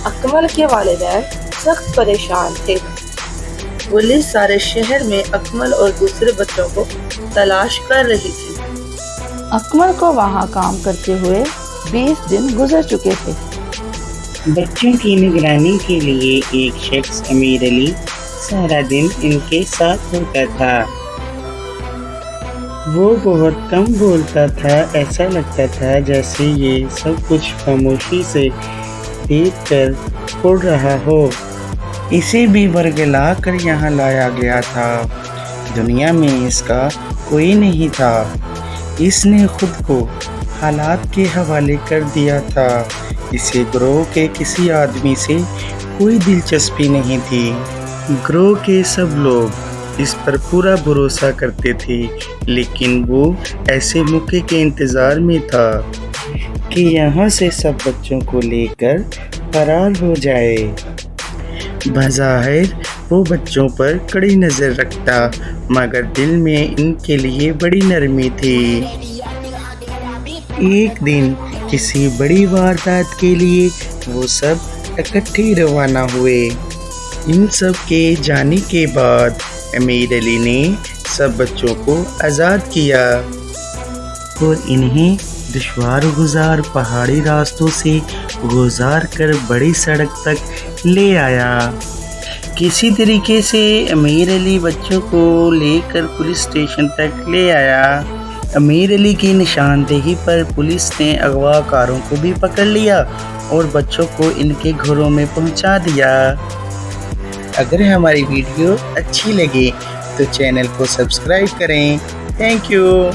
اکمل کے والدین سخت پریشان تھے۔ پولیس سارے شہر میں اکمل اور دوسرے بچوں کو تلاش کر رہی تھی۔ اکمل کو وہاں کام کرتے ہوئے 20 دن گزر چکے تھے۔ بچوں کی نگرانی کے لیے ایک شخص امیر علی سارا دن ان کے ساتھ ہوتا تھا۔ وہ بہت کم بولتا تھا، ایسا لگتا تھا جیسے یہ سب کچھ خاموشی سے دیکھ کر پڑ رہا ہو۔ اسے بھی ورگلا کر یہاں لایا گیا تھا۔ دنیا میں اس کا کوئی نہیں تھا۔ اس نے خود کو حالات کے حوالے کر دیا تھا۔ اسے گروہ کے کسی آدمی سے کوئی دلچسپی نہیں تھی۔ گروہ کے سب لوگ اس پر پورا بھروسہ کرتے تھے، لیکن وہ ایسے موقع کے انتظار میں تھا کہ یہاں سے سب بچوں کو لے کر فرار ہو جائے۔ بظاہر وہ بچوں پر کڑی نظر رکھتا، مگر دل میں ان کے لیے بڑی نرمی تھی۔ ایک دن کسی بڑی واردات کے لیے وہ سب اکٹھے روانہ ہوئے۔ ان سب کے جانے کے بعد امیر علی نے سب بچوں کو آزاد کیا اور انہیں دشوار گزار پہاڑی راستوں سے گزار کر بڑی سڑک تک لے آیا۔ کسی طریقے سے امیر علی بچوں کو لے کر پولیس اسٹیشن تک لے آیا۔ امیر علی کی نشاندہی پر پولیس نے اغوا کاروں کو بھی پکڑ لیا اور بچوں کو ان کے گھروں میں پہنچا دیا۔ اگر ہماری ویڈیو اچھی لگے تو چینل کو سبسکرائب کریں۔ Thank you.